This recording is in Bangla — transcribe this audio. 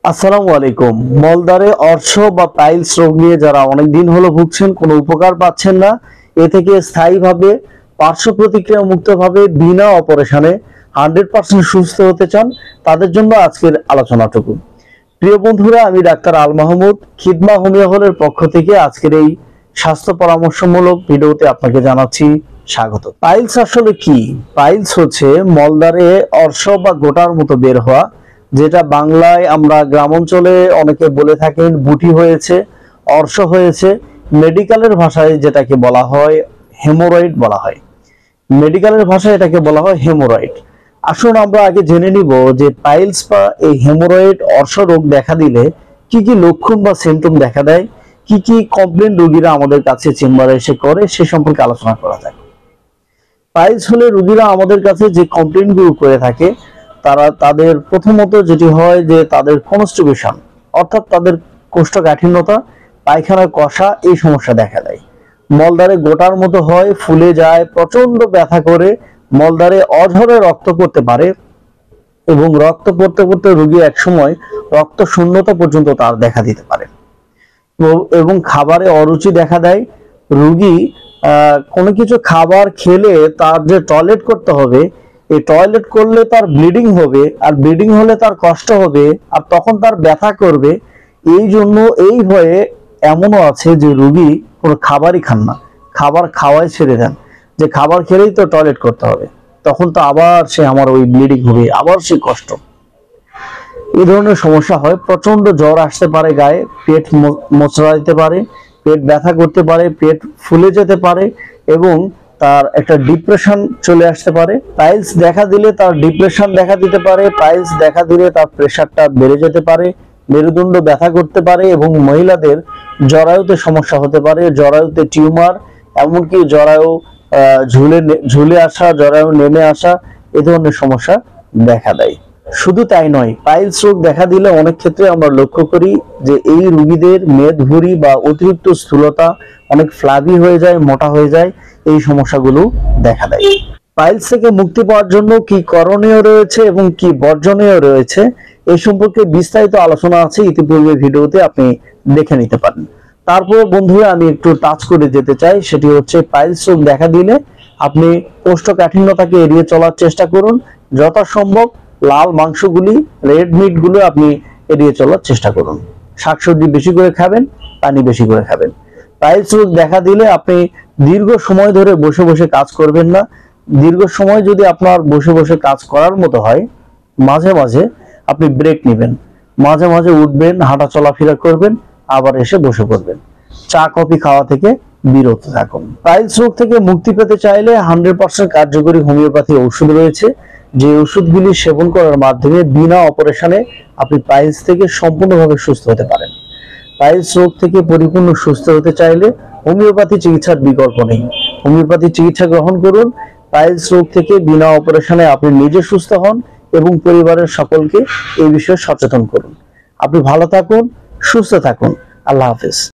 আসসালামু আলাইকুম। মলদ্বারে অর্শ বা পাইলস রোগ নিয়ে যারা অনেক দিন হলো ভুগছেন, কোনো উপকার পাচ্ছেন না, এ থেকে স্থায়ীভাবে পার্শ্ব প্রতিক্রিয়া মুক্তভাবে বিনা অপারেশনে 100% সুস্থ হতে চান, তাদের জন্য আজকের আলোচনাটুকু। প্রিয় বন্ধুরা, আমি ডাক্তার আল মাহমুদ, খিদমা হোমিও হলের পক্ষ থেকে আজকের এই স্বাস্থ্য পরামর্শমূলক ভিডিওতে আপনাকে জানাচ্ছি স্বাগত। পাইলস আসলে কি? পাইলস হচ্ছে মলদ্বারে অর্শ বা গোটার মতো বের হওয়া, যেটা বাংলায় আমরা গ্রাম অঞ্চলে অনেকে বলে থাকেন বুটি হয়েছে, অর্শ হয়েছে। মেডিকেলের ভাষায় যেটাকে বলা হয় হেমোরয়েড বলা হয়। মেডিকেলের ভাষায় এটাকে বলা হয় হেমোরয়েড। আসুন আমরা আগে জেনে নিব যে পাইলস বা এই হেমোরয়েড অর্শ রোগ দেখা দিলে কি কি লক্ষণ বা সিমটম দেখা দেয়, কি কি কমপ্লেন রোগীরা আমাদের কাছে চেম্বারে এসে করে, সে সম্পর্কে আলোচনা করা যায়। পাইলস হলে রোগীরা আমাদের কাছে যে কমপ্লেনগুলো করে থাকে, তাদের প্রথমত যেটি হয় যে তাদের কনস্টিপেশন, অর্থাৎ তাদের কোষ্ঠকাঠিন্যতা, পায়খানার কষা, এই সমস্যা দেখা দেয়। মলদ্বারে গোটার মতো হয়, ফুলে যায়, প্রচন্ড ব্যথা করে, মলদ্বারে অঝরে রক্ত পড়তে পারে এবং রক্ত পড়তে পড়তে রোগী একসময় রক্ত শূন্যতা পর্যন্ত তার দেখা দিতে পারে এবং খাবারে অরুচি দেখা দেয়। রোগী কোনো কিছু খাবার খেলে তার যে টয়লেট করতে হবে, এই টয়লেট করলে তার ব্লিডিং হবে, আর ব্লিডিং হলে তার কষ্ট হবে, আর তখন তার ব্যথা করবে। এই জন্য এই ভয়ে এমনও আছে যে রোগী কোনো খাবারই খান না, খাবার খাওয়াই ছেড়ে দেন, যে খাবার খেলেই তো টয়লেট করতে হবে, তখন তো আবার সে আমার ওই ব্লিডিং হবে, আবার সে কষ্ট। এই ধরনের সমস্যা হয়। প্রচন্ড জ্বর আসতে পারে, গায়ে পেট মোচড়া দিতে পারে, পেট ব্যথা করতে পারে, পেট ফুলে যেতে পারে এবং তার একটা ডিপ্রেশন চলে আসতে পারে। পাইলস দেখা দিলে তার ডিপ্রেশন দেখা দিতে পারে, পাইলস দেখা দিলে তার প্রেশারটা বেড়ে যেতে পারে, মেরুদণ্ড ব্যথা করতে পারে এবং মহিলাদের জরায়ুতে সমস্যা হতে পারে, জরায়ুতে টিউমার, এমনকি জরায়ু ঝুলে আসা, জরায়ু নেমে আসা, এ ধরনের সমস্যা দেখা দেয়। শুধু তাই নয়, পাইলস রোগ দেখা দিলে অনেক ক্ষেত্রে আমরা লক্ষ্য করি যে এই রোগীদের মেদভুঁড়ি বা অতিরিক্ত স্থূলতা, অনেক ফ্লাবি হয়ে যায়, মোটা হয়ে যায়, এই সমস্যাগুলো দেখা দেয়। পাইলস থেকে মুক্তি পাওয়ার জন্য কি করণীয় রয়েছে এবং কি বর্জনীয় রয়েছে, এই সম্পর্কে বিস্তারিত আলোচনা আছে ইতিপূর্বে ভিডিওতে, আপনি দেখে নিতে পারেন। তারপর বন্ধুরা আমি একটু টাচ করে যেতে চাই, সেটি হচ্ছে পাইলস রোগ দেখা দিলে আপনি কোষ্ঠকাঠিন্যতাকে এড়িয়ে চলার চেষ্টা করুন। যথাসম্ভব লাল মাংসগুলি, রেড মিট গুলো আপনি এড়িয়ে চলার চেষ্টা করুন। শাকসবজি বেশি করে খাবেন, পানি বেশি করে খাবেন। পাইলস রোগ দেখা দিলে আপনি দীর্ঘ সময় ধরে বসে বসে কাজ করবেন না। দীর্ঘ সময় যদি আপনার বসে বসে কাজ করার মতো হয়, মাঝে মাঝে আপনি ব্রেক নেবেন, মাঝে মাঝে উঠবেন, হাঁটা চলাফেরা করবেন, আবার এসে বসে পড়বেন। চা কফি খাওয়া থেকে বিরত থাকুন। পাইলস রোগ থেকে মুক্তি পেতে চাইলে 100% কার্যকরী হোমিওপ্যাথি ওষুধ রয়েছে, যে ওষুধগুলি সেবন করার মাধ্যমে বিনা অপারেশনে আপনি পাইলস থেকে সম্পূর্ণভাবে সুস্থ হতে পারেন। পাইলস রোগ থেকে পরিপূর্ণ সুস্থ হতে চাইলে হোমিওপ্যাথি চিকিৎসার বিকল্প নেই। হোমিওপ্যাথি চিকিৎসা গ্রহণ করুন। পাইলস রোগ থেকে বিনা অপারেশনে আপনি নিজে সুস্থ হন এবং পরিবারের সকলকে এই বিষয়ে সচেতন করুন। আপনি ভালো থাকুন, সুস্থ থাকুন। আল্লাহ হাফেজ।